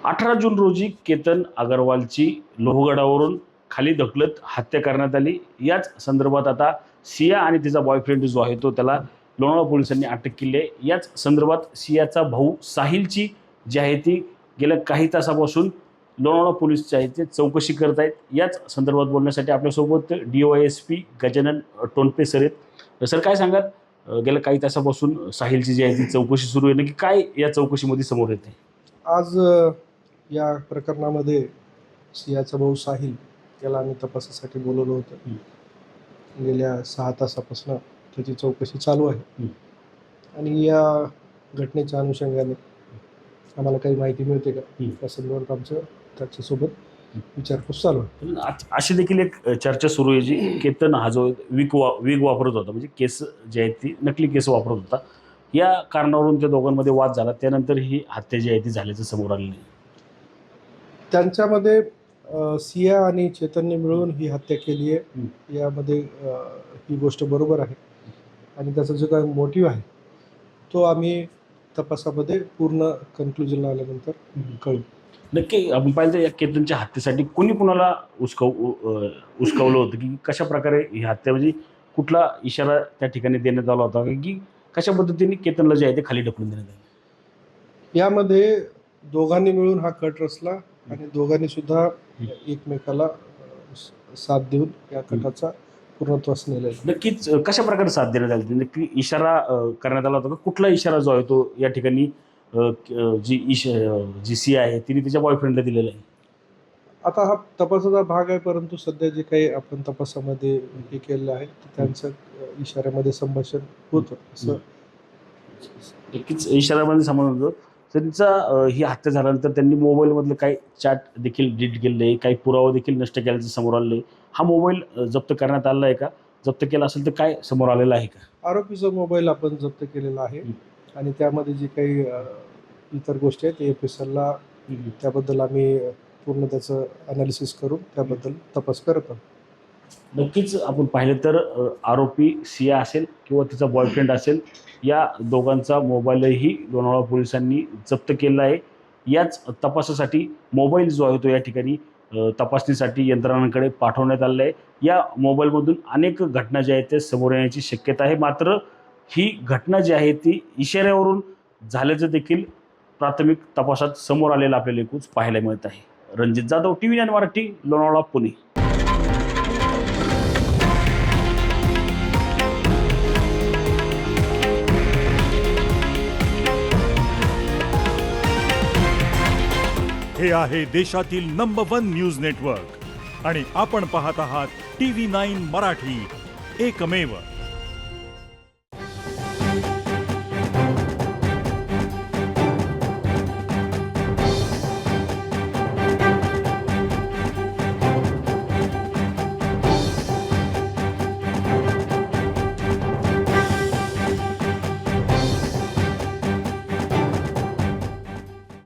18 जून रोजी केतन अगरवालची लोहगडावरून खाली ढकलत हत्या करण्यात आली। याच संदर्भात आता सिया आणि तिचा बॉयफ्रेंड जो आहे तो त्याला लोणावळा पोलिसांनी अटक केली आहे। याच संदर्भात सियाचा भाऊ साहिलची जी आहे ती गेल्या काही तासापासून लोणावळा पोलीस जे आहे ते चौकशी करत आहेत। याच संदर्भात बोलण्यासाठी आपल्यासोबत DYSP गजानन टोनपे सर आहेत। सर काय सांगाल, गेल्या काही तासापासून साहिलची जी आहे ती चौकशी सुरू आहे, नक्की काय या चौकशीमध्ये समोर येते? आज या प्रकरणामध्ये सियाचा भाऊ साहिल याला आम्ही तपासासाठी बोलवलं होतं। गेल्या 6 तासापासून त्याची चौकशी चालू आहे आणि या घटनेच्या अनुषंगाने आम्हाला काही माहिती मिळते का त्या संदर्भात आमचं त्याच्यासोबत विचारपूस चालू आहे। अशी देखील एक चर्चा सुरू आहे जी केतन हा जो विग वापरत होता, म्हणजे केस जे आहेत ती नकली केस वापरत होता, या कारणावरून त्या दोघांमध्ये वाद झाला। त्यानंतर ही हत्या जी आहे ती झाल्याचं समोर आलेलं आहे। त्यांच्यामध्ये सिया आणि चेतनने मिळून ही हत्या केली आहे, यामध्ये ही गोष्ट बरोबर आहे आणि त्याचा जो काही मोटिव्ह आहे तो आम्ही तपासामध्ये पूर्ण कन्क्लुजनला आल्यानंतर कळू। नक्की आपण पाहिलं या केतनच्या हत्येसाठी कोणी कुणाला उचकवलं होतं, की कशा प्रकारे ही हत्या, म्हणजे कुठला इशारा त्या ठिकाणी देण्यात आला होता, की कशा पद्धतीने केतनला जे आहे ते खाली ढकलून देण्यात आलं? यामध्ये दोघांनी मिळून हा कट रचला आणि दोघांनी सुद्धा एकमेकाला साथ देऊन या कटाचा पूर्णत्वास नेला। नक्कीच कशा प्रकारे साथ देण्यात आली? नक्की इशारा करण्यात आला होता का? कुठला इशारा जो आहे तो या ठिकाणी जी सिया आहे तिने तिच्या बॉयफ्रेंडला दिलेला आहे? आता हा तपासाचा भाग आहे, परंतु सध्या जे काही आपण तपासामध्ये हे केलेलं आहे त्यांचं इशाऱ्यामध्ये संभाषण होतं असं नक्कीच इशाऱ्यामध्ये संबंध होतो। त्यांचा ही हत्या झाल्यानंतर त्यांनी मोबाईलमधलं काही चॅट देखील डिलीट केलेलं आहे, काही पुरावा देखील नष्ट केल्याचं समोर आलेलं आहे। हा मोबाईल जप्त करण्यात आलेला आहे का? जप्त केला असेल तर काय समोर आलेलं आहे का? आरोपीचा मोबाईल आपण जप्त केलेला आहे आणि त्यामध्ये जे काही इतर गोष्टी आहेत FSLला त्याबद्दल आम्ही पूर्ण त्याचं ॲनालिसिस करून त्याबद्दल तपास करत आहोत। नक्कीच आपण पाहिलं तर आरोपी सिया असेल किंवा तिचा बॉयफ्रेंड असेल, या दोघांचा मोबाईलही लोणावळा पोलिसांनी जप्त केला आहे। याच तपासासाठी मोबाईल जो आहे तो या ठिकाणी तपासणीसाठी यंत्रणांकडे पाठवण्यात आलेला आहे। या मोबाईलमधून अनेक घटना ज्या आहेत त्या समोर येण्याची शक्यता आहे, मात्र ही घटना जी आहे ती इशाऱ्यावरून झाल्याचं देखील प्राथमिक तपासात समोर आलेलं आपल्याला एकूच पाहायला मिळत आहे। रणजित जाधव, TV9 मराठी, लोणावळा, पुणे। हे आहे देशातील नंबर 1 न्यूज नेटवर्क आणि आपण पाहत आहात TV9 मराठी, एकमेव।